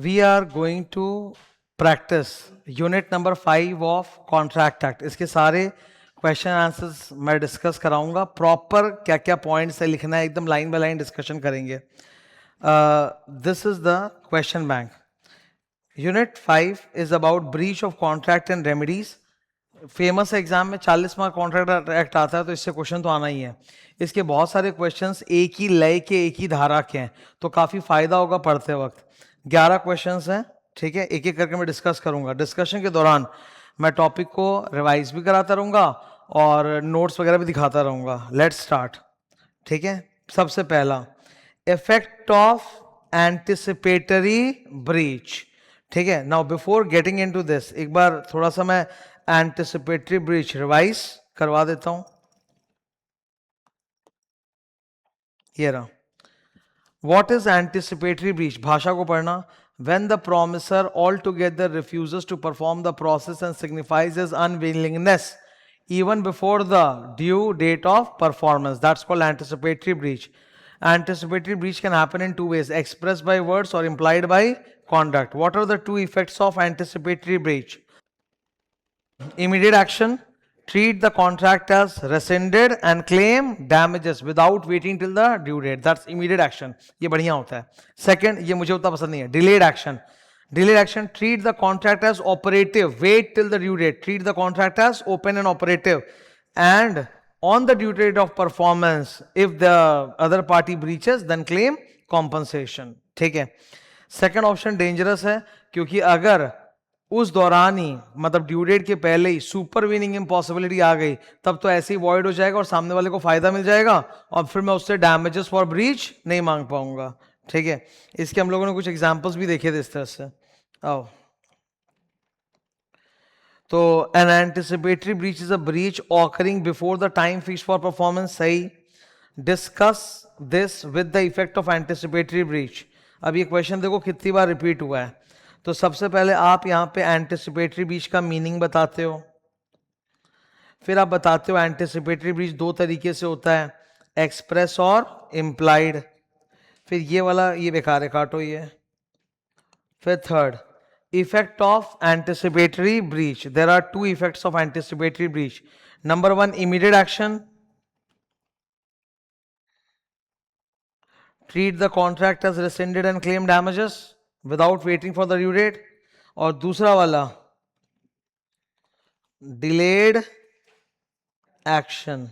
We are going to practice unit number 5 of contract act. इसके सारे question answers मैं discuss कराऊंगा. Proper क्या क्या पॉइंट्स है लिखना है, एकदम लाइन बाय लाइन डिस्कशन करेंगे. This is the question bank. Unit 5 is about breach of contract and remedies. Famous exam में 40 मार्क कॉन्ट्रैक्ट एक्ट आता है, तो इससे क्वेश्चन तो आना ही है. इसके बहुत सारे क्वेश्चंस एक ही लय के, एक ही धारा के हैं, तो काफी फायदा होगा पढ़ते वक्त. 11 क्वेश्चंस हैं, ठीक है. एक एक करके मैं डिस्कस करूंगा. डिस्कशन के दौरान मैं टॉपिक को रिवाइज भी कराता रहूंगा और नोट्स वगैरह भी दिखाता रहूंगा. Let's start. ठीक है. सबसे पहला, इफेक्ट ऑफ एंटिसिपेटरी ब्रीच. ठीक है. Now before getting into this, एक बार थोड़ा सा मैं एंटिसिपेटरी ब्रीच रिवाइज करवा देता हूं. ये रहा. What is anticipatory breach? भाषा को पढ़ना. When the promisor altogether refuses to perform the process and signifies his unwillingness even before the due date of performance. That's called anticipatory breach. Anticipatory breach can happen in two ways: expressed by words or implied by conduct. What are the two effects of anticipatory breach? Immediate action. Treat the contract as rescinded and claim damages without waiting till the due date. That's immediate action. ये बढ़िया होता है. Second, ये मुझे उतना पसंद नहीं है. Delayed action. Delayed action. Treat the contract as operative. Wait till the due date. Treat the contract as open and operative. And on the due date of performance, if the other party breaches, then claim compensation. ठीक है. Second option dangerous है, क्योंकि अगर उस दौरान ही, मतलब due date के पहले ही सुपर विनिंग इम्पॉसिबिलिटी आ गई, तब तो ऐसे ही वॉइड हो जाएगा और सामने वाले को फायदा मिल जाएगा और फिर मैं उससे डैमेजेस फॉर ब्रीच नहीं मांग पाऊंगा. ठीक है. इसके हम लोगों ने कुछ एग्जांपल्स भी देखे थे इस तरह से. आओ. तो an anticipatory breach is a breach occurring before the time fix for performance. सही. Discuss this with the effect of anticipatory breach. अब ये क्वेश्चन देखो कितनी बार रिपीट हुआ है. तो सबसे पहले आप यहां पे एंटिसिपेटरी ब्रीच का मीनिंग बताते हो. फिर आप बताते हो एंटिसिपेटरी ब्रीच दो तरीके से होता है, एक्सप्रेस और इम्प्लाइड. फिर ये वाला ये बेकार है, काटो ये. फिर third, effect of anticipatory breach. There are two effects of anticipatory breach. Number 1, immediate action. Treat the contract as rescinded and claim damages without waiting for the due date. और दूसरा वाला, delayed action.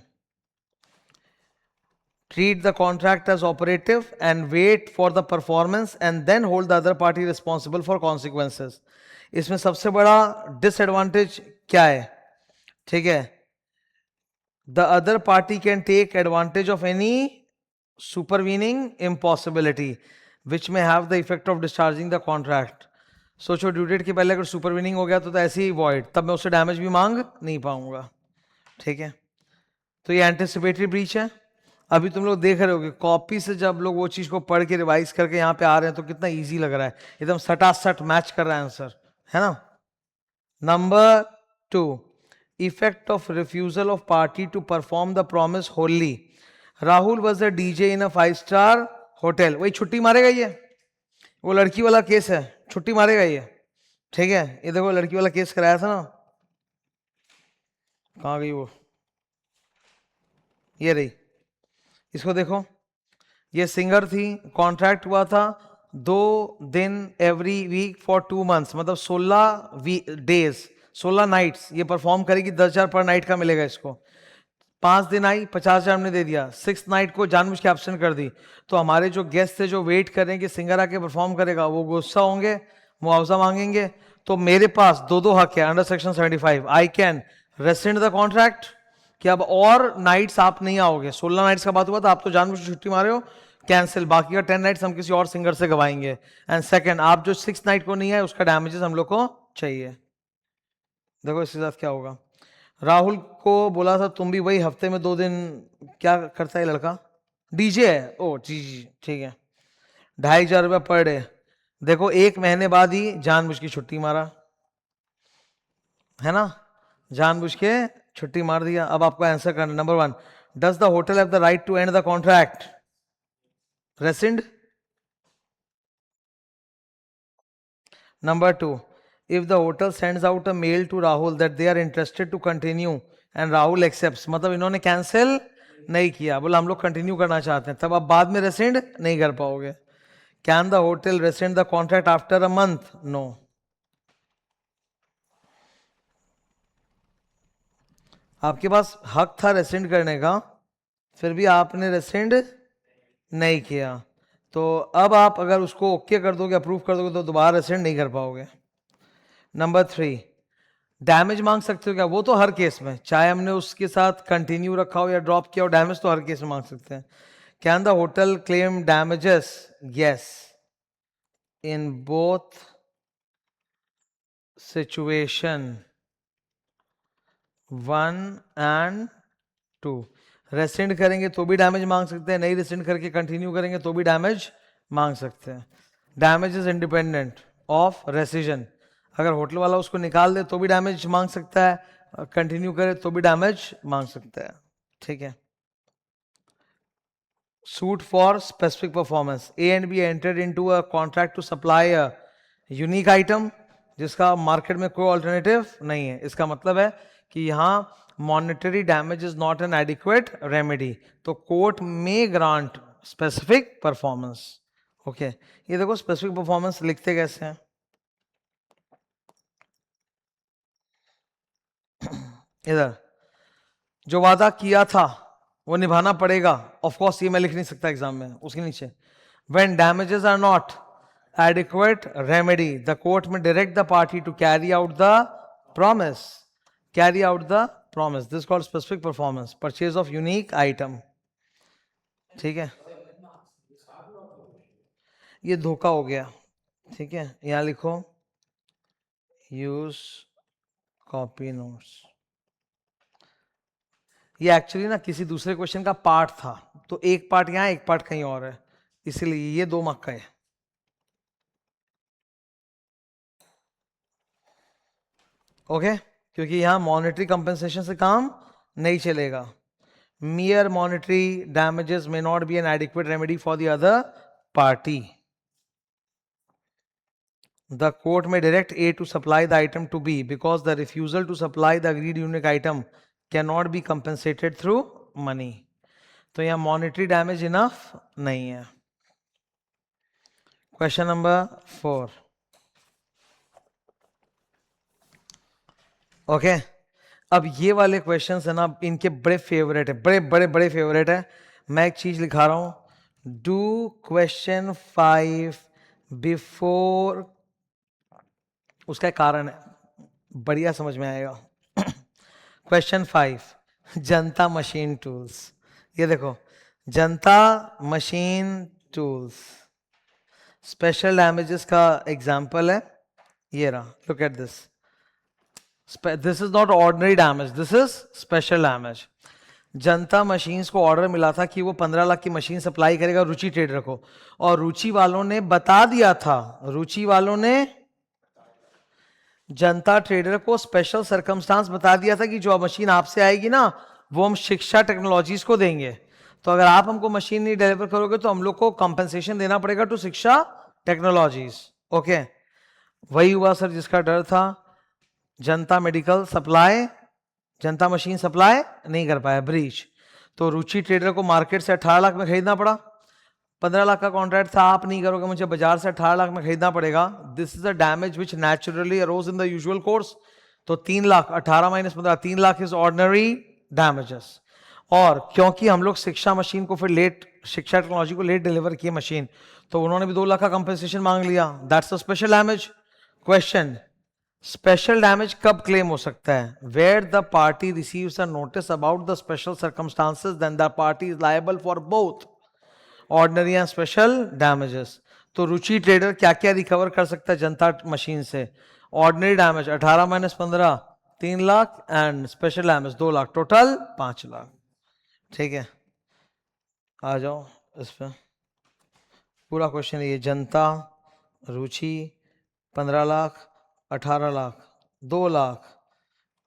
Treat the contract as operative and wait for the performance and then hold the other party responsible for consequences. इसमें सबसे बड़ा disadvantage क्या है? ठीक है. The other party can take advantage of any supervening impossibility which may have the effect of discharging the contract. सोचो due date के पहले अगर सुपरविनिंग हो गया तो ऐसे ही वॉइड, तब मैं उससे डैमेज भी मांग नहीं पाऊंगा. ठीक है. तो ये एंटिसिपेटरी ब्रीच है. अभी तुम लोग देख रहे हो कि कॉपी से जब लोग वो चीज को पढ़ के रिवाइज करके यहाँ पे आ रहे हैं तो कितना इजी लग रहा है, एकदम सटासट मैच कर रहा है आंसर, है ना. Number 2, effect of refusal of party to perform the promise wholly. Rahul was a DJ in a 5-स्टार होटल. वही छुट्टी मारेगा ये, वो लड़की वाला केस है, छुट्टी मारेगा ये. ठीक है. ये देखो लड़की वाला केस कराया था ना, कहाँ गई वो, ये रही. इसको देखो, ये सिंगर थी, कॉन्ट्रैक्ट हुआ था 2 दिन एवरी वीक फॉर 2 months, मतलब 16 डेज 16 नाइट्स ये परफॉर्म करेगी. 10,000 पर नाइट का मिलेगा इसको. 5 दिन आई, 50,000 हमने दे दिया. 6th नाइट को जानबूझ के एब्सेंट कर दी. तो हमारे जो गेस्ट थे जो वेट कर रहे हैं कि सिंगर आके परफॉर्म करेगा, वो गुस्सा होंगे, मुआवजा मांगेंगे. तो मेरे पास दो हक है under section 75. I can rescind the contract कि अब और नाइट्स आप नहीं आओगे. 16 नाइट्स का बात हुआ था, आप तो जानबूझ के छुट्टी मारे हो, कैंसिल. बाकी का 10 नाइट्स हम किसी और सिंगर से गवाएंगे. एंड सेकंड, आप जो 6th नाइट को नहीं आए उसका डैमेजेस हम लोग को चाहिए. देखो इसके साथ क्या होगा. राहुल को बोला था तुम भी वही हफ्ते में 2 दिन, क्या करता है लड़का, डीजे है. ओ जी जी ठीक है. 2,500 रुपया पर डे. देखो 1 महीने बाद ही जानबूझ की छुट्टी मारा, है ना, जानबूझ के छुट्टी मार दिया. अब आपको आंसर करना. Number 1, does the hotel have the right to end the contract? Rescind. Number 2, if the hotel sends out a mail to Rahul that they are interested to continue and Rahul accepts, मतलब इन्होंने cancel नहीं किया, बोला हम लोग continue करना चाहते हैं, तब आप बाद में रेसेंड नहीं कर पाओगे. Can the hotel rescind the contract after a month? No. आपके पास हक था रेसेंड करने का, फिर भी आपने रेसेंड नहीं किया, तो अब आप अगर उसको ओके कर दोगे, अप्रूव कर दोगे, तो दोबारा रेसेंड नहीं कर पाओगे. नंबर 3, डैमेज मांग सकते हो क्या? वो तो हर केस में, चाहे हमने उसके साथ कंटिन्यू रखा हो या ड्रॉप किया हो, डैमेज तो हर केस में मांग सकते हैं. Can the hotel claim damages? Yes, in both situation 1 and 2. रेसेंड करेंगे तो भी डैमेज मांग सकते हैं, नहीं रेसेंड करके कंटिन्यू करेंगे तो भी डैमेज मांग सकते हैं. Damage is independent of rescission. अगर होटल वाला उसको निकाल दे तो भी डैमेज मांग सकता है, कंटिन्यू करे तो भी डैमेज मांग सकता है. ठीक है. Suit for specific performance. A and B entered into a contract to supply a unique item जिसका मार्केट में कोई ऑल्टरनेटिव नहीं है. इसका मतलब है कि यहाँ monetary damage is not an adequate remedy, तो कोर्ट में ग्रांट स्पेसिफिक परफॉर्मेंस. ओके, ये देखो स्पेसिफिक परफॉर्मेंस लिखते कैसे हैं. इधर जो वादा किया था वो निभाना पड़ेगा. ऑफ कोर्स ये मैं लिख नहीं सकता एग्जाम में. उसके नीचे when damages are not adequate remedy, the court may direct the party to carry out the promise. Carry out the promise. This is called specific performance. Purchase of unique item. ठीक है, ये धोखा हो गया. ठीक है, यहां लिखो यूज कॉपी नोट्स. ये एक्चुअली ना किसी दूसरे क्वेश्चन का पार्ट था, तो एक पार्ट यहां एक पार्ट कहीं और है, इसलिए ये 2 मार्क का है. ओके, क्योंकि यहां मॉनेटरी कंपेंसेशन से काम नहीं चलेगा. Mere monetary damages may not be an adequate remedy for the other party. The court may direct A to supply the item to B because the refusal to supply the agreed unique item cannot be compensated through money. तो यहाँ monetary damage enough नहीं है. Question number 4. Okay, अब ये वाले questions है ना, इनके बड़े फेवरेट है, बड़े बड़े बड़े फेवरेट है. मैं एक चीज लिखा रहा हूं, डू क्वेश्चन 5 बिफोर. उसका कारण है, बढ़िया समझ में आएगा. क्वेश्चन 5, जनता मशीन टूल्स. ये देखो, जनता मशीन टूल्स स्पेशल डैमेजेस का एग्जाम्पल है. ये रहा, look at this. This is not ordinary damage, this is special damage. Janata machines को ऑर्डर मिला था कि वो 15 लाख की मशीन सप्लाई करेगा रुचि ट्रेडर को, और रुचि वालों ने बता दिया था, रुचि वालों ने जनता ट्रेडर को स्पेशल सरकमस्टांस बता दिया था कि जो मशीन आपसे आएगी ना, वो हम शिक्षा टेक्नोलॉजीज को देंगे. तो अगर आप हमको मशीन नहीं डिलीवर करोगे तो हम लोग को कंपनसेशन देना पड़ेगा टू शिक्षा टेक्नोलॉजीज. ओके, वही हुआ सर जिसका डर था. जनता मेडिकल सप्लाई, जनता मशीन सप्लाई नहीं कर पाया, ब्रीच. तो रुचि ट्रेडर को मार्केट से 18 लाख में खरीदना पड़ा. 15 लाख का कॉन्ट्रैक्ट था, आप नहीं करोगे, मुझे बाजार से 18 लाख में खरीदना पड़ेगा. This is a damage which naturally arose in the usual course. तो 3 लाख, 18 माइनस 15, 3 लाख इज ऑर्डिनरी डैमेजेस. और क्योंकि हम लोग शिक्षा मशीन को फिर लेट, शिक्षा टेक्नोलॉजी को लेट डिलीवर किए मशीन, तो उन्होंने भी 2 लाख का कंपेंसेशन मांग लिया. That's a special damage. Question, special damage कब क्लेम हो सकता है? Where the party receives a notice about the special circumstances, then the party is liable for both ordinary and special damages. तो रुचि ट्रेडर क्या क्या recover कर सकता है जनता मशीन से? ऑर्डिनरी डैमेज 18 माइनस 15 3 lakh, and special damage 2 lakh, total 5 lakh. ठीक है, आ जाओ इस पर. पूरा क्वेश्चन ये, जनता, रुचि, 15 lakh, 18 lakh, 2 lakh,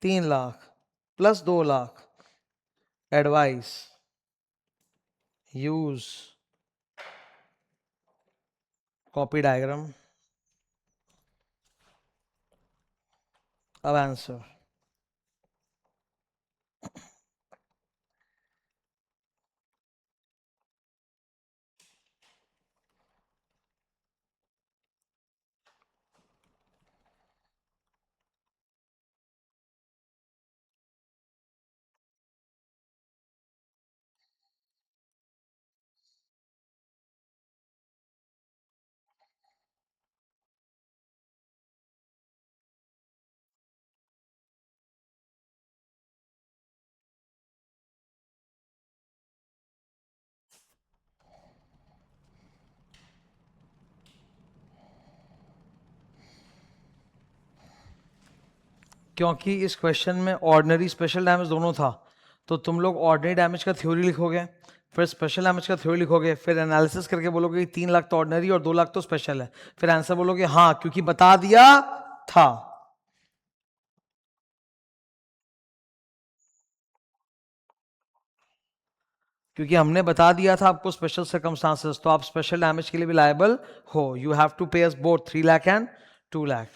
3 lakh plus 2 lakh. Advice, use copy diagram. अब आंसर, क्योंकि इस क्वेश्चन में ऑर्डिनरी स्पेशल डैमेज दोनों था, तो तुम लोग ऑर्डिनरी डैमेज का थ्योरी लिखोगे, फिर स्पेशल डैमेज का थ्योरी लिखोगे, फिर एनालिसिस करके बोलोगे कि 3 लाख तो ऑर्डिनरी और 2 लाख तो स्पेशल है, फिर आंसर बोलोगे हाँ क्योंकि बता दिया था। क्योंकि हमने बता दिया था आपको स्पेशल सर्कमस्टांसेस, तो आप स्पेशल डैमेज के लिए भी लायबल हो। यू हैव टू पे अस both 3 lakh and 2 lakh.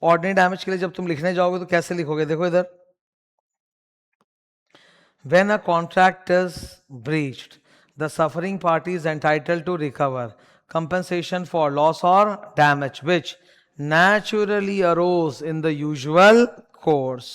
Ordinary damage के लिए जब तुम लिखने जाओगे तो कैसे लिखोगे, देखो इधर, when a contract is breached, the suffering party is entitled to recover compensation for loss or damage which naturally arose in the usual course.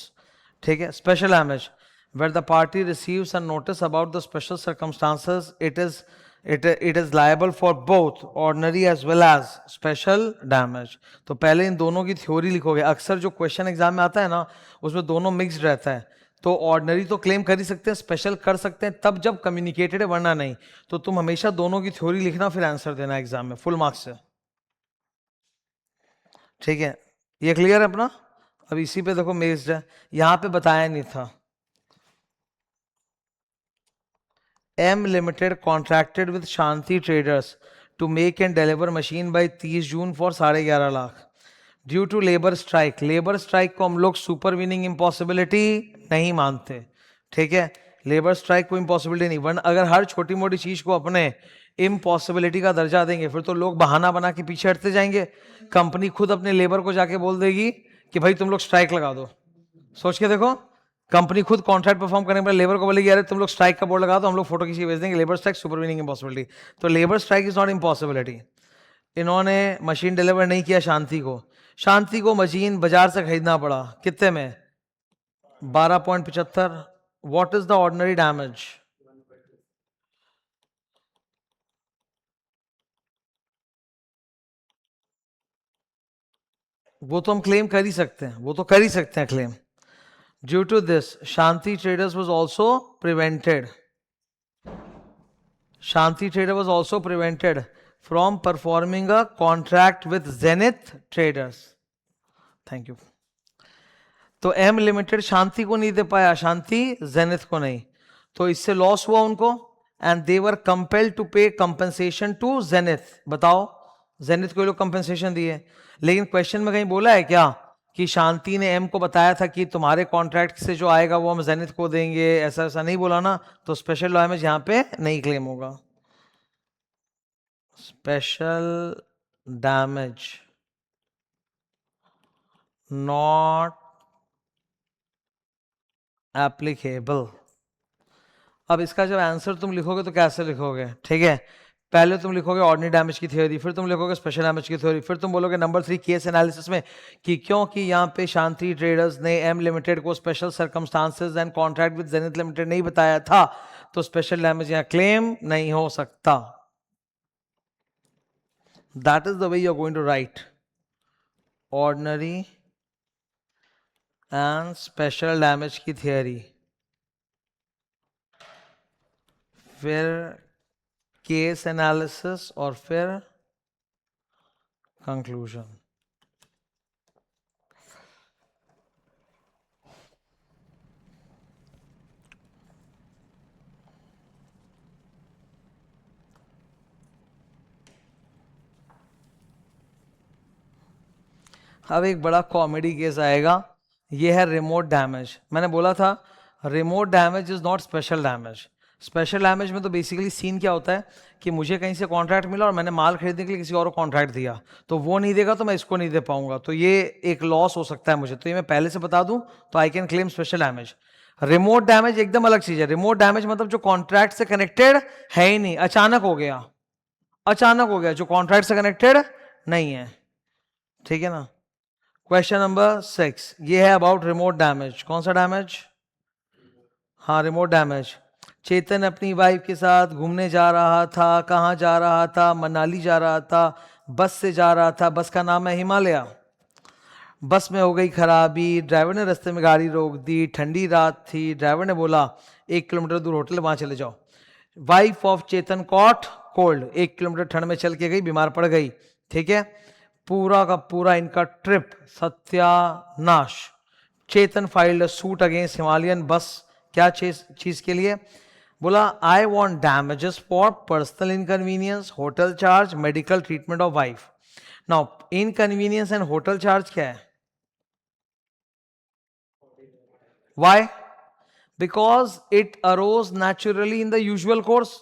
ठीक है, special damage where the party receives a notice about the special circumstances, it is liable for both ordinary as well as special damage. तो पहले इन दोनों की theory लिखोगे। अक्सर जो question exam में आता है ना, उसमें दोनों मिक्स्ड रहता है, तो ऑर्डिनरी तो क्लेम कर ही सकते हैं, स्पेशल कर सकते हैं तब जब कम्युनिकेटेड है, वरना नहीं। तो तुम हमेशा दोनों की थ्योरी लिखना फिर आंसर देना एग्जाम में फुल मार्क्स से। ठीक है, ये क्लियर है अपना। अब इसी पे देखो मेज्ड है, यहां पे बताया नहीं था। M Limited contracted with Shanti Traders to make and deliver machine by 30 June for 11.5 lakh due to labour strike. Labour strike को हम लोग सुपर विनिंग इम्पॉसिबिलिटी नहीं मानते, ठीक है। लेबर स्ट्राइक को इम्पॉसिबिलिटी नहीं, वरना अगर हर छोटी मोटी चीज को अपने इम्पॉसिबिलिटी का दर्जा देंगे फिर तो लोग बहाना बना के पीछे हटते जाएंगे। कंपनी खुद अपने लेबर को जाके बोल देगी कि भाई तुम लोग स्ट्राइक लगा दो। सोच के देखो, कंपनी खुद कॉन्ट्रैक्ट परफॉर्म करने पर लेबर को बोलेगी अरे तुम लोग स्ट्राइक का बोर्ड लगा दो, हम लोग फोटो खींच भेज देंगे। Labour strike supervening impossibility, तो labour strike is not impossibility. इन्होंने मशीन डिलीवर नहीं किया शांति को, शांति को मशीन बाजार से खरीदना पड़ा, कितने में, 12.75। What is the ordinary damage, वो तो हम क्लेम कर ही सकते हैं, वो तो कर ही सकते हैं claim. Due to this Shanti traders was also prevented, Shanti Trader was also prevented from performing a contract with Zenith Traders. Thank you. तो M लिमिटेड शांति को नहीं दे पाया, शांति जेनिथ को नहीं, तो इससे लॉस हुआ उनको, and they were compelled to pay compensation to Zenith. बताओ, जेनिथ को लोग कंपनसेशन दिए, लेकिन क्वेश्चन में कहीं बोला है क्या कि शांति ने एम को बताया था कि तुम्हारे कॉन्ट्रैक्ट से जो आएगा वो हम जेनिथ को देंगे, ऐसा ऐसा नहीं बोला ना, तो स्पेशल डैमेज यहां पे नहीं क्लेम होगा। special damage not applicable। अब इसका जब आंसर तुम लिखोगे तो कैसे लिखोगे, ठीक है, पहले तुम लिखोगे ऑर्डिनरी डैमेज की थ्योरी, फिर तुम लिखोगे स्पेशल डैमेज की थ्योरी, फिर तुम बोलोगे नंबर 3 केस एनालिसिस में कि क्योंकि यहाँ पे शांति ट्रेडर्स ने एम लिमिटेड को special circumstances and contract with zenith limited नहीं बताया था, तो स्पेशल डैमेज यहाँ क्लेम नहीं हो सकता। That is the way you are going to write ordinary and special damage की थियरी, फिर केस एनालिसिस और फिर कंक्लूजन। अब एक बड़ा कॉमेडी केस आएगा, ये है रिमोट डैमेज। मैंने बोला था remote damage is not special damage, special damage में तो बेसिकली सीन क्या होता है कि मुझे कहीं से कॉन्ट्रैक्ट मिला और मैंने माल खरीदने के लिए किसी और को कॉन्ट्रैक्ट दिया, तो वो नहीं देगा तो मैं इसको नहीं दे पाऊंगा, तो ये एक लॉस हो सकता है मुझे, तो ये मैं पहले से बता दूं तो I can claim special damage. Remote damage एकदम अलग चीज है। रिमोट डैमेज मतलब जो कॉन्ट्रैक्ट से कनेक्टेड है ही नहीं, अचानक हो गया, अचानक हो गया, जो कॉन्ट्रैक्ट से कनेक्टेड नहीं है। ठीक है ना। क्वेश्चन नंबर 6 ये है अबाउट रिमोट डैमेज। कौन सा डैमेज? हाँ, रिमोट डैमेज। चेतन अपनी वाइफ के साथ घूमने जा रहा था। कहाँ जा रहा था? मनाली जा रहा था। बस से जा रहा था। बस का नाम है हिमालय। बस में हो गई खराबी, ड्राइवर ने रास्ते में गाड़ी रोक दी, ठंडी रात थी, ड्राइवर ने बोला 1 किलोमीटर दूर होटल, वहां चले जाओ। Wife of Chetan caught cold, 1 kilometre ठंड में चल के गई, बीमार पड़ गई। ठीक है, पूरा का पूरा इनका ट्रिप सत्यानाश। Chetan filed a suit against Himalayan bus. क्या चीज के लिए? बोला I want damages for personal inconvenience, hotel charge, medical treatment of wife. Now inconvenience and hotel charge क्या है? Why? Because it arose naturally in the usual course.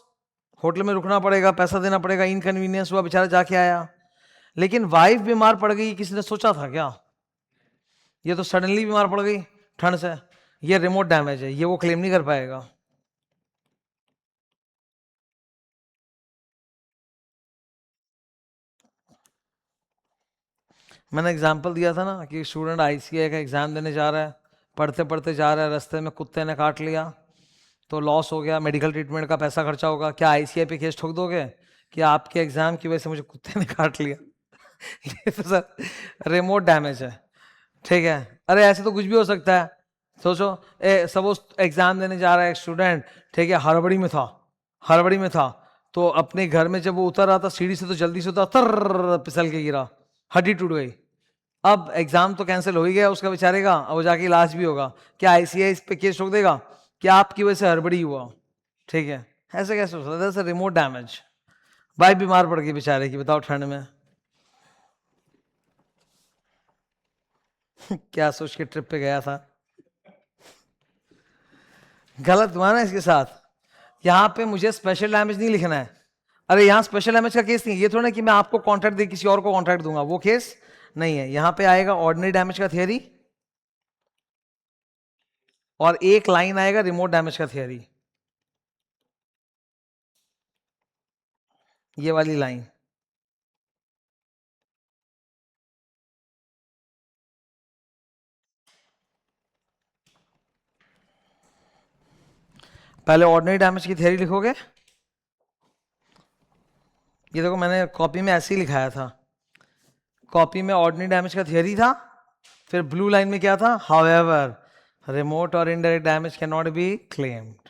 Hotel में रुकना पड़ेगा, पैसा देना पड़ेगा, इनकन्वीनियंस हुआ, बेचारा जाके आया। लेकिन वाइफ बीमार पड़ गई, किसी ने सोचा था क्या? ये तो सडनली बीमार पड़ गई ठंड से। ये रिमोट डैमेज है, ये वो क्लेम नहीं कर पाएगा। मैंने एग्जांपल दिया था ना कि स्टूडेंट आईसीआई का एग्जाम देने जा रहा है, पढ़ते पढ़ते जा रहा है, रास्ते में कुत्ते ने काट लिया तो लॉस हो गया, मेडिकल ट्रीटमेंट का पैसा खर्चा होगा। क्या आईसीआई पे केस ठोक दोगे कि आपके एग्जाम की वजह से मुझे कुत्ते ने काट लिया? ये तो सर रिमोट डैमेज है। ठीक है, अरे ऐसे तो कुछ भी हो सकता है। सोचो सपोज एग्जाम देने जा रहा है एक स्टूडेंट, ठीक है, हड़बड़ी में था, हड़बड़ी में था, तो अपने घर में जब वो उतर रहा था सीढ़ी से तो जल्दी से उतर, तर फिसल के गिरा, हड्डी टूट गई। अब एग्जाम तो कैंसिल हो ही गया उसका बेचारे का, अब वो जाके इलाज भी होगा। क्या आईसीआई इस पे केस ठोक देगा कि आपकी वजह से हड़बड़ी हुआ? ठीक है, ऐसे कैसे हो सकता है? Remote damage. भाई बीमार पड़ गई बेचारे की, बताओ ठंड में। क्या सोच के ट्रिप पे गया था? गलत हुआ ना इसके साथ। यहां पे मुझे स्पेशल डैमेज नहीं लिखना है। अरे यहां स्पेशल डैमेज का केस नहीं है, ये थोड़ा ना कि मैं आपको कॉन्ट्रैक्ट दे किसी और को कॉन्ट्रैक्ट दूंगा, वो केस नहीं है। यहां पे आएगा ऑर्डिनरी डैमेज का थियरी और एक लाइन आएगा रिमोट डैमेज का थियरी, ये वाली लाइन। पहले ऑर्डिनरी डैमेज की थियरी लिखोगे। ये देखो मैंने कॉपी में ऐसे ही लिखाया था, कॉपी में ऑर्डिनरी डैमेज का थियरी था, फिर ब्लू लाइन में क्या था? हाउएवर रिमोट और indirect damage can not be claimed.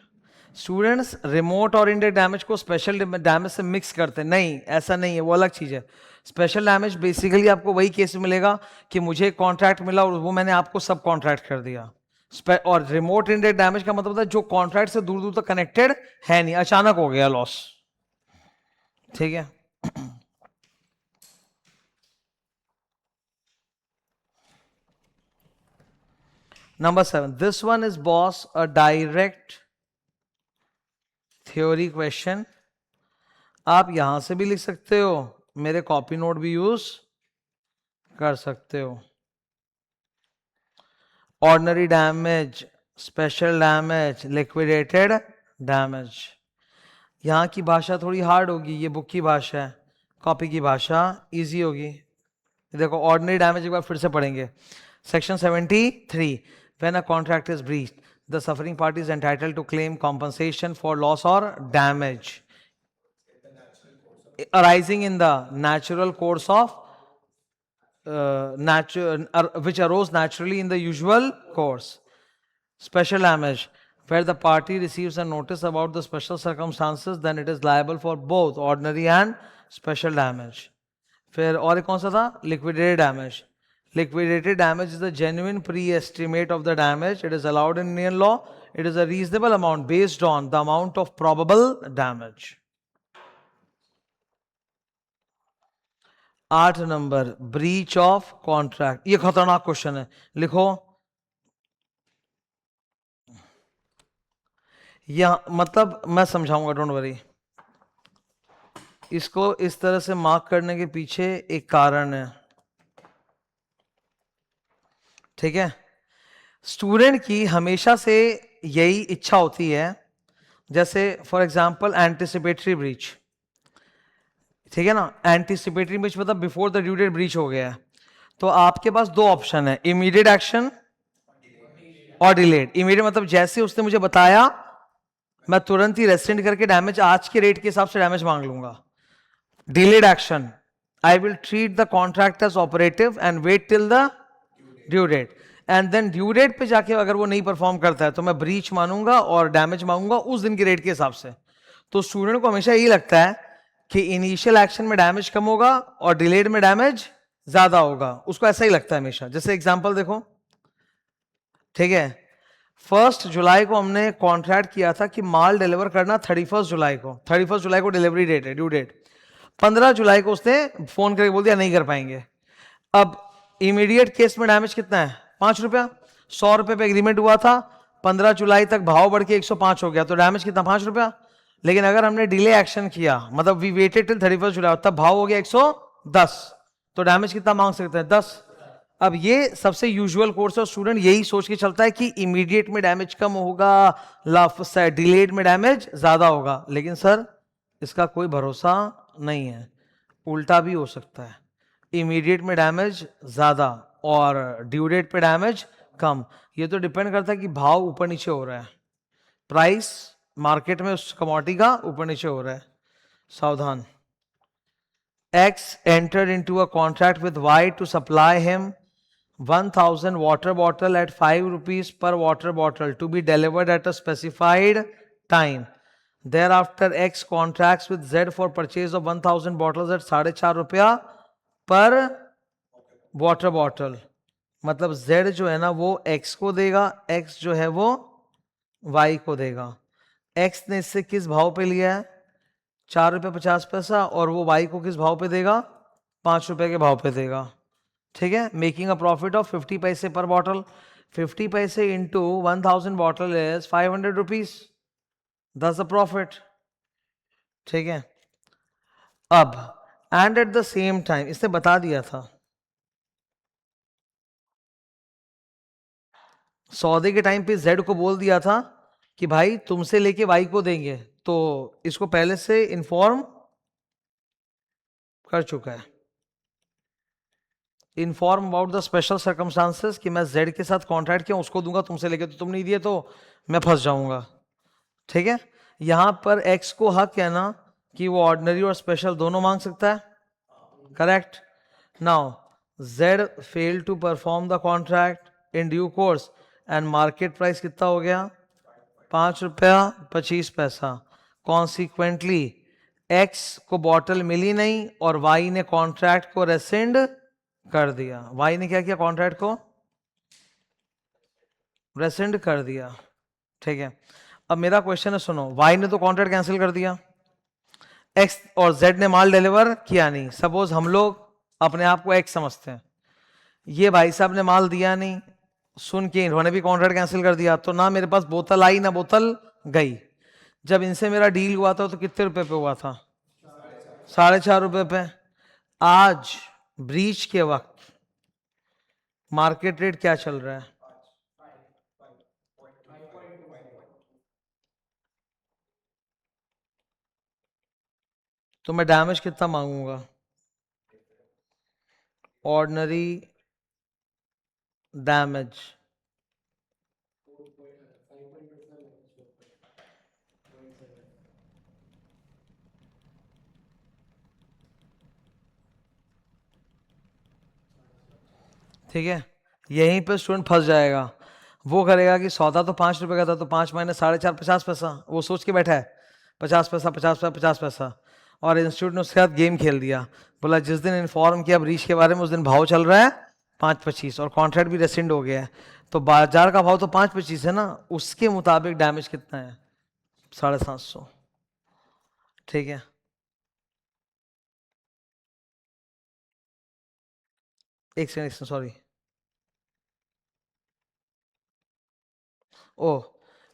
Students remote और इनडायरेक्ट डैमेज को स्पेशल डैमेज से मिक्स करते हैं, नहीं ऐसा नहीं है, वो अलग चीज है। स्पेशल डैमेज बेसिकली आपको वही केस में मिलेगा कि मुझे कॉन्ट्रैक्ट मिला और वो मैंने आपको सब कॉन्ट्रैक्ट कर दिया। और रिमोट इनडायरेक्ट डैमेज का मतलब होता है जो कॉन्ट्रैक्ट से दूर दूर तक कनेक्टेड है नहीं, अचानक हो गया लॉस। ठीक है। Number 7. This one is boss a direct theory question. आप यहां से भी लिख सकते हो, मेरे कॉपी नोट भी यूज कर सकते हो। Ordinary damage, special damage, liquidated damage. यहां की भाषा थोड़ी हार्ड होगी, ये बुक की भाषा है, कॉपी की भाषा इजी होगी। देखो ऑर्डिनरी डैमेज एक बार फिर से पढ़ेंगे। Section 73, when a contract is breached, the suffering party is entitled to claim compensation for loss or damage arising in the natural course of which arose naturally in the usual course. Special damage, where the party receives a notice about the special circumstances, then it is liable for both ordinary and special damage. फिर और एक कौन सा था? Liquidated damage. Liquidated damage is the genuine pre-estimate of the damage. It is allowed in Indian law. It is a reasonable amount based on the amount of probable damage. 8 number, breach of contract. ये खतरनाक question है, लिखो या मतलब मैं समझाऊंगा, don't worry. इसको इस तरह से मार्क करने के पीछे एक कारण है, ठीक है। स्टूडेंट की हमेशा से यही इच्छा होती है, जैसे फॉर एग्जांपल एंटिसिपेटरी ब्रीच, ठीक है ना। एंटिसिपेटरी ब्रीच मतलब before the due date breach हो गया है, तो आपके पास दो ऑप्शन है, इमीडिएट एक्शन और डिलेड। इमीडिएट मतलब जैसे उसने मुझे बताया मैं तुरंत ही रेस्टेंड करके डैमेज आज के रेट के हिसाब से डैमेज मांग लूंगा। Delayed action, I will treat the contract as operative and wait till the due date, and then due date पे जाके अगर वो नहीं परफॉर्म करता है तो मैं ब्रीच मानूंगा और डैमेज मांगूंगा उस दिन के रेट के हिसाब से। तो स्टूडेंट को हमेशा यही लगता है कि इनिशियल एक्शन में डैमेज कम होगा और डिलेड में डैमेज ज्यादा होगा, उसको ऐसा ही लगता है हमेशा। जैसे एग्जांपल देखो, ठीक है। 1 जुलाई को हमने कॉन्ट्रैक्ट किया था कि माल डिलीवर करना 31 जुलाई को, 31 जुलाई को डिलीवरी डेट है, ड्यू डेट। 15 जुलाई को उसने फोन करके बोल दिया नहीं कर पाएंगे। अब इमीडिएट केस में डैमेज कितना है, 5 रुपया। 100 रुपए पे एग्रीमेंट हुआ था, 15 जुलाई तक भाव बढ़ के 105 हो गया, तो डैमेज कितना, 5 रुपया। लेकिन अगर हमने डिले एक्शन किया, मतलब वी वेटेड टिल 31 जुलाई, तब भाव हो गया 110, तो डैमेज कितना मांग सकते हैं, 10। अब ये सबसे यूजुअल कोर्स है, स्टूडेंट यही सोच के चलता है कि इमीडिएट में डैमेज कम होगा, डिलेड में डैमेज ज्यादा होगा। लेकिन सर इसका कोई भरोसा नहीं है, उल्टा भी हो सकता है। इमीडिएट में डैमेज ज्यादा और ड्यू डेट पे डैमेज कम। ये तो डिपेंड करता है कि भाव ऊपर नीचे हो रहा है, प्राइस मार्केट में उस कमोडिटी का ऊपर नीचे हो रहा है। सावधान। X entered into a contract with Y to supply him 1000 water bottle at 5 rupees per water bottle to be delivered at a specified time. Thereafter, X contracts with Z for purchase of 1000 bottles at 4.5 रुपया पर water bottle. मतलब Z जो है ना वो X को देगा, X जो है वो Y को देगा। X ने इससे किस भाव पे लिया है, 4 रुपये 50 पैसा, और वो Y को किस भाव पे देगा, 5 रुपए के भाव पे देगा, ठीक है। मेकिंग अ प्रॉफिट ऑफ 50 पैसे पर बॉटल। 50 पैसे इंटू 1000 बॉटल इज 500 रुपीज, दस द प्रॉफिट, ठीक है। अब and at the same time, इसने बता दिया था सौदे के टाइम पे जेड को बोल दिया था कि भाई तुमसे लेके वाई को देंगे, तो इसको पहले से इन्फॉर्म कर चुका है, inform about the special circumstances कि मैं जेड के साथ कॉन्ट्रैक्ट किया, उसको दूंगा, तुमसे लेके तो तुम नहीं दिए तो मैं फंस जाऊंगा, ठीक है। यहां पर एक्स को हक है ना कि वो ऑर्डिनरी और स्पेशल दोनों मांग सकता है, correct. Now Z failed to perform the contract in due course and market price कितना हो गया, 5 रुपया 25 पैसा। कॉन्सिक्वेंटली एक्स को बॉटल मिली नहीं और वाई ने कॉन्ट्रैक्ट को रेसेंड कर दिया। वाई ने क्या किया, कॉन्ट्रैक्ट को रेसेंड कर दिया, ठीक है। अब मेरा क्वेश्चन है, सुनो, वाई ने तो कॉन्ट्रैक्ट कैंसिल कर दिया, एक्स और जेड ने माल डिलीवर किया नहीं। सपोज हम लोग अपने आप को एक्स समझते हैं, ये भाई साहब ने माल दिया नहीं, सुन के इन्होंने भी कॉन्ट्रैक्ट कैंसिल कर दिया, तो ना मेरे पास बोतल आई ना बोतल गई। जब इनसे मेरा डील हुआ था तो कितने रुपए पे हुआ था, 4.5 रुपए पे। आज ब्रीच के वक्त मार्केट रेट क्या चल रहा है, तो मैं डैमेज कितना मांगूंगा, ऑर्डिनरी डैमेज, ठीक है। यहीं पे स्टूडेंट फंस जाएगा, वो करेगा कि सौदा तो 5 रुपए का था, तो 5 - 4.5 50 पैसा, वो सोच के बैठा है 50 पैसा 50 पैसा 50 पैसा, और इंस्टीट्यूट ने उसके साथ गेम खेल दिया। बोला जिस दिन इन्फॉर्म किया ब्रीच के बारे में उस दिन भाव चल रहा है 5.25 और कॉन्ट्रैक्ट भी रेसिंड हो गया है, तो बाजार का भाव तो 5.25 है ना, उसके मुताबिक डैमेज कितना है, 750, ठीक है। एक सेकंड, सॉरी, ओह,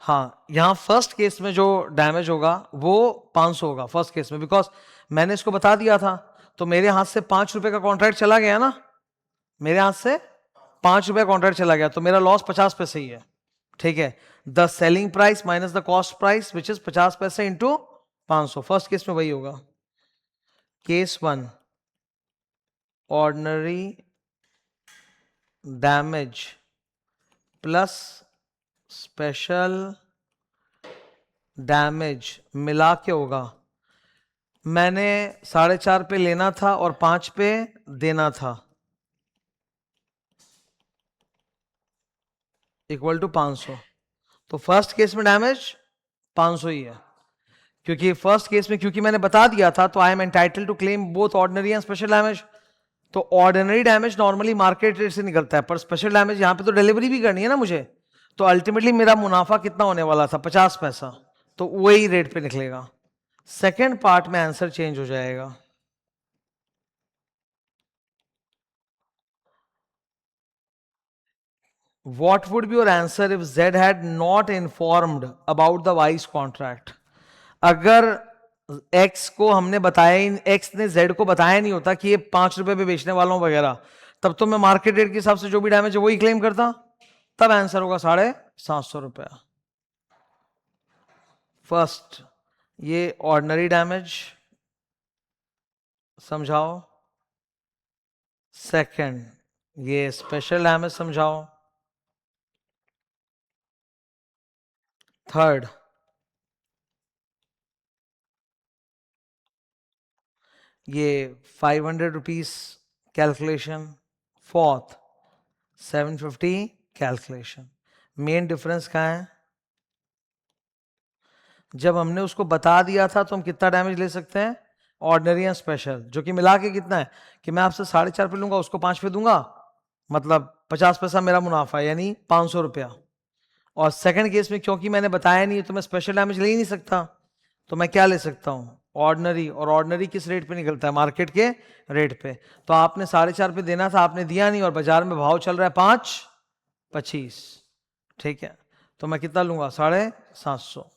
हाँ, यहाँ फर्स्ट केस में जो डैमेज होगा वो 500 होगा फर्स्ट केस में, बिकॉज मैंने इसको बता दिया था। तो मेरे हाथ से 5 रुपए का कॉन्ट्रैक्ट चला गया ना, मेरे हाथ से 5 रुपए कॉन्ट्रैक्ट चला गया, तो मेरा लॉस 50 पैसे ही है। ठीक है, the selling price minus the cost price which is 50 पैसे इंटू 500। फर्स्ट केस में वही होगा। Case 1, ordinary damage plus special damage मिला के होगा, मैंने 4.5 पे लेना था और 5 पे देना था, इक्वल टू 500। तो फर्स्ट केस में डैमेज 500 ही है, क्योंकि फर्स्ट केस में क्योंकि मैंने बता दिया था, तो I am entitle to claim both ordinary and special damage. तो ordinary damage normally market rate से निकलता है, पर स्पेशल डैमेज यहां पे तो डिलीवरी भी करनी है ना मुझे, तो अल्टीमेटली मेरा मुनाफा कितना होने वाला था, 50 पैसा, तो वही रेट पे निकलेगा। सेकेंड पार्ट में आंसर चेंज हो जाएगा। What would be your answer if Z had not informed about the Y's contract? अगर X को हमने बताया, X ने Z को बताया नहीं होता कि ये 5 रुपए पे बेचने वाला हूं वगैरह, तब तो मैं मार्केट रेट के हिसाब से जो भी डैमेज है वही क्लेम करता, तब आंसर होगा 750 रुपया। फर्स्ट, ये ऑर्डिनरी डैमेज समझाओ। सेकंड, ये स्पेशल डैमेज समझाओ। थर्ड, ये 500 rupees calculation. Fourth, 750 calculation. Main difference कहाँ है? जब हमने उसको बता दिया था तो हम कितना डैमेज ले सकते हैं, ऑर्डिनरी या स्पेशल, जो कि मिला के कितना है कि मैं आपसे 4.5 पे लूंगा, उसको 5 पे दूंगा, मतलब 50 पैसा मेरा मुनाफा, यानी 500 रुपया। और सेकंड केस में क्योंकि मैंने बताया नहीं तो मैं स्पेशल डैमेज ले ही नहीं सकता, तो मैं क्या ले सकता हूं, ऑर्डिनरी। और ऑर्डिनरी किस रेट पे निकलता है, मार्केट के रेट पे। तो आपने 4.5 पे देना था, आपने दिया नहीं, और बाजार में भाव चल रहा है 5.25। ठीक है, तो मैं कितना लूंगा, 750।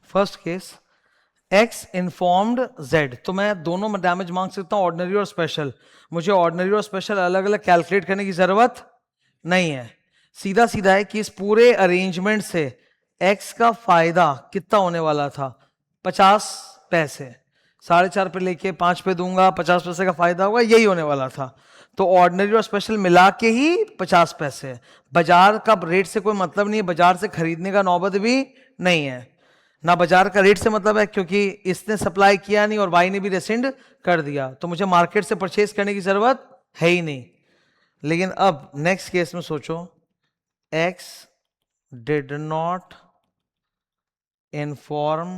First case, x informed Z, तो मैं दोनों में डैमेज मांग सकता हूं, ऑर्डिनरी और स्पेशल। मुझे ऑर्डिनरी और स्पेशल अलग अलग कैलकुलेट करने की जरूरत नहीं है। सीधा सीधा है कि इस पूरे अरेंजमेंट से एक्स का फायदा कितना होने वाला था, 50 पैसे। 4.5 पे लेके 5 पे दूंगा, 50 पैसे का फायदा होगा, यही होने वाला था। तो ऑर्डिनरी और स्पेशल मिला के ही 50 पैसे। बाजार का रेट से कोई मतलब नहीं है, बाजार से खरीदने का नौबत भी नहीं है, ना बाजार का रेट से मतलब है, क्योंकि इसने सप्लाई किया नहीं और वाई ने भी रेसिंड कर दिया, तो मुझे मार्केट से परचेज करने की जरूरत है ही नहीं। लेकिन अब नेक्स्ट केस में सोचो, x did not inform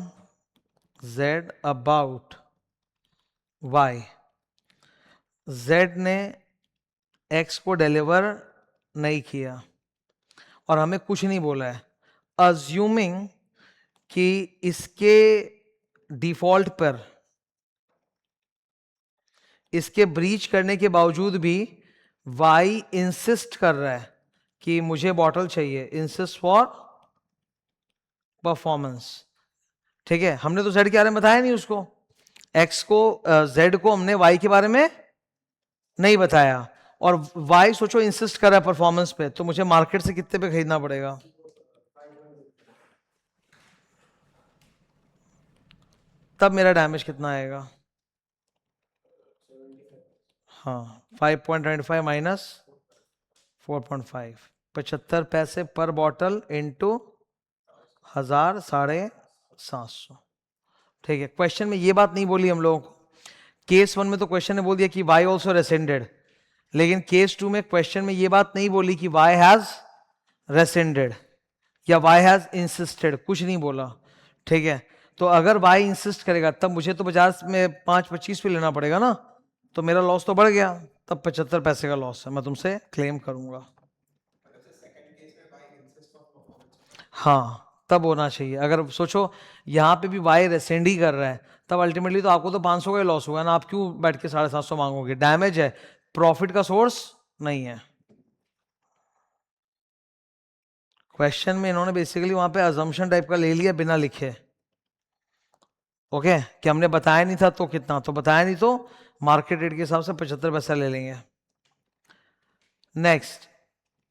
Z about Y, Z ने X को डिलीवर नहीं किया और हमें कुछ नहीं बोला है, अज्यूमिंग कि इसके डिफॉल्ट पर, इसके ब्रीच करने के बावजूद भी Y इंसिस्ट कर रहा है कि मुझे बॉटल चाहिए, इंसिस्ट फॉर परफॉर्मेंस। ठीक है, हमने तो Z के बारे में बताया नहीं उसको, X को Z को हमने Y के बारे में नहीं बताया, और Y सोचो इंसिस्ट कर रहा है परफॉर्मेंस पे, तो मुझे मार्केट से कितने पे खरीदना पड़ेगा? तब मेरा डैमेज कितना आएगा? हाँ, 5.95 माइनस 4.5, 75 पैसे पर बॉटल इंटू 1000, 750। ठीक है, क्वेश्चन में ये बात नहीं बोली हम लोगों को। केस 1 में तो क्वेश्चन ने बोल दिया कि Y ऑल्सो रेसेंडेड, लेकिन केस 2 में क्वेश्चन में ये बात नहीं बोली कि Y हैज रेसेंडेड या Y हैज इंसिस्टेड, कुछ नहीं बोला। ठीक है, तो अगर Y इंसिस्ट करेगा तब मुझे तो बाजार में 5.25 पे लेना पड़ेगा ना, तो मेरा लॉस तो बढ़ गया, तब 75 पैसे का लॉस है, मैं तुमसे क्लेम करूंगा। हाँ, तब होना चाहिए। अगर सोचो यहाँ पे भी Y रेसेंड ही कर रहा है, तब अल्टीमेटली तो आपको तो 500 का ही लॉस होगा ना, आप क्यों बैठ के 750 मांगोगे? डैमेज है, प्रॉफिट का सोर्स नहीं है। क्वेश्चन में इन्होंने बेसिकली वहां पे अजम्पशन टाइप का ले लिया बिना लिखे। ओके, कि हमने बताया नहीं था तो कितना, तो बताया नहीं तो मार्केट रेट के हिसाब से 75 पैसा ले लेंगे। नेक्स्ट,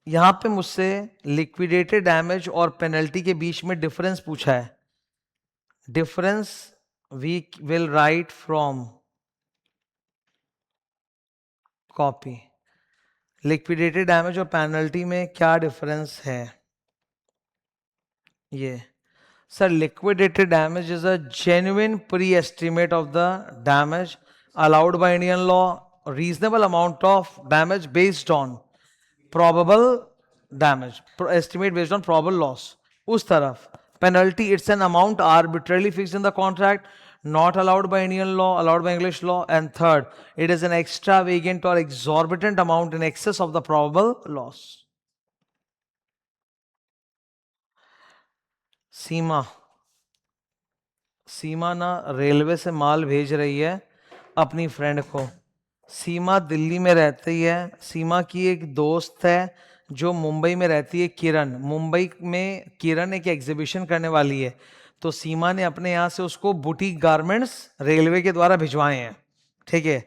यहां पे मुझसे लिक्विडेटेड डैमेज और पेनल्टी के बीच में डिफरेंस पूछा है। Difference we will write from copy. Liquidated damage और पेनल्टी में क्या डिफरेंस है? ये sir, liquidated damage is a genuine pre-estimate of the damage allowed by Indian law, reasonable amount of damage based on probable damage, estimate based on probable loss. उस तरफ penalty, it's an amount arbitrarily fixed in the contract, not allowed by Indian law, allowed by English law. And third, it is an extravagant or exorbitant amount in excess of the probable loss. सीमा ना railway से माल भेज रही है अपनी friend को। सीमा दिल्ली में रहती है, सीमा की एक दोस्त है जो मुंबई में रहती है, किरण। मुंबई में किरण एक एग्जीबिशन करने वाली है, तो सीमा ने अपने यहाँ से उसको बुटीक गारमेंट्स रेलवे के द्वारा भिजवाए हैं। ठीक है,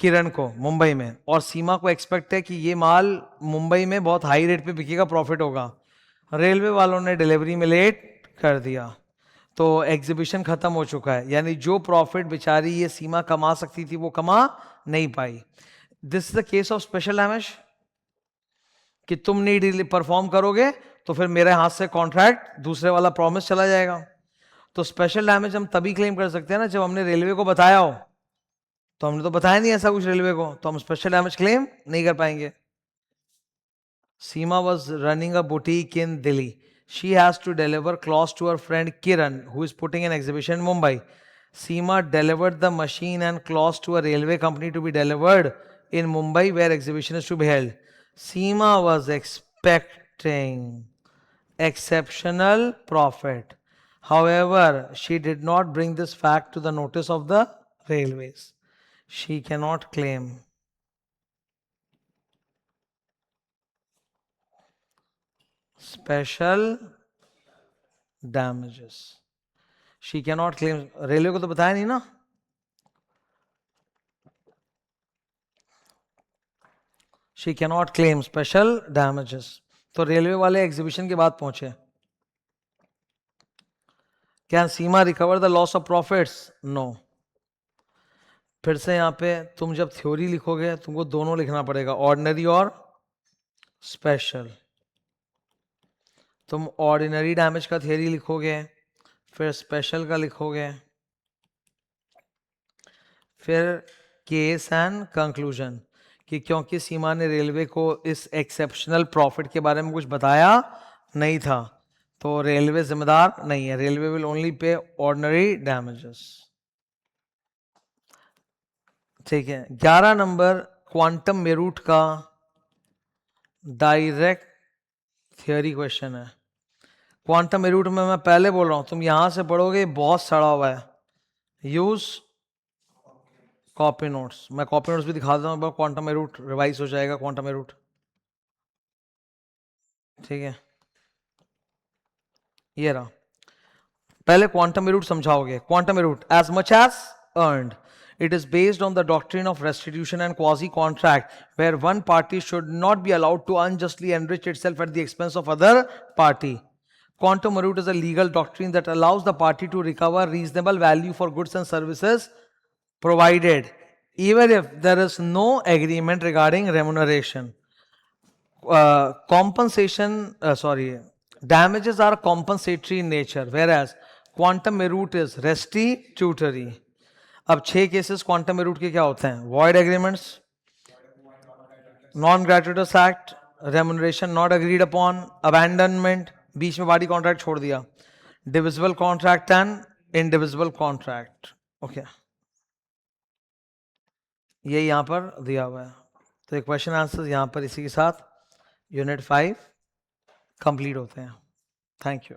किरण को मुंबई में, और सीमा को एक्सपेक्ट है कि ये माल मुंबई में बहुत हाई रेट पे बिकेगा, प्रॉफिट होगा। रेलवे वालों ने डिलीवरी में लेट कर दिया, तो एग्जीबिशन खत्म हो चुका है, यानी जो प्रॉफिट बेचारी ये सीमा कमा सकती थी वो कमा नहीं पाई। This is the case of special damage, कि तुम नहीं परफॉर्म करोगे तो फिर मेरे हाथ से कॉन्ट्रैक्ट दूसरे वाला प्रॉमिस चला जाएगा। तो स्पेशल डैमेज हम तभी क्लेम कर सकते हैं ना जब हमने रेलवे को बताया हो, तो हमने तो बताया नहीं ऐसा कुछ रेलवे को, तो हम स्पेशल डैमेज क्लेम नहीं कर पाएंगे। Seema was running a boutique in Delhi. She has to deliver clothes to her friend Kiran, who is putting an exhibition in Mumbai. Seema delivered the machine and clothes to a railway company to be delivered in Mumbai, where exhibition is to be held. Seema was expecting exceptional profit. However, she did not bring this fact to the notice of the railways. She cannot claim special damages. She cannot claim, railway को तो बताया नहीं ना, she cannot claim special damages. तो railway वाले exhibition के बाद पहुंचे। Can Seema recover the loss of profits? No. फिर से यहां पे तुम जब थ्योरी लिखोगे तुमको दोनों लिखना पड़ेगा, ऑर्डिनरी और स्पेशल। तुम ऑर्डिनरी डैमेज का थ्योरी लिखोगे, फिर स्पेशल का लिखोगे, फिर केस एंड कंक्लूजन, कि क्योंकि सीमा ने रेलवे को इस एक्सेप्शनल प्रॉफिट के बारे में कुछ बताया नहीं था, तो रेलवे जिम्मेदार नहीं है, railway will only pay ordinary damages. ठीक है, 11 नंबर क्वांटम मेरूट का डायरेक्ट थियोरी क्वेश्चन है। क्वांटम मेरूट में मैं पहले बोल रहा हूं, तुम यहां से पढ़ोगे बहुत सड़ा हुआ है। यूज कॉपी नोट्स, मैं कॉपी नोट्स भी दिखा देता हूं, क्वांटम मेरूट रिवाइज हो जाएगा। क्वांटम मेरूट ठीक है, ये रहा। पहले क्वांटम मेरूट समझाओगे। Quantum meruit, as much as earned, it is based on the doctrine of restitution and quasi-contract, where one party should not be allowed to unjustly enrich itself at the expense of other party. Quantum merit is a legal doctrine that allows the party to recover reasonable value for goods and services provided, even if there is no agreement regarding remuneration. Damages are compensatory in nature, whereas quantum merit is restitutory. अब 6 cases quantum Meerut के क्या होते हैं? Void agreements, non gratuitous act, remuneration not agreed upon, abandonment, बीच में बॉडी contract छोड़ दिया, divisible contract and indivisible contract. Okay, ये यहां पर दिया हुआ है। तो एक क्वेश्चन आंसर यहां पर इसी के साथ यूनिट 5 कंप्लीट होते हैं। Thank you.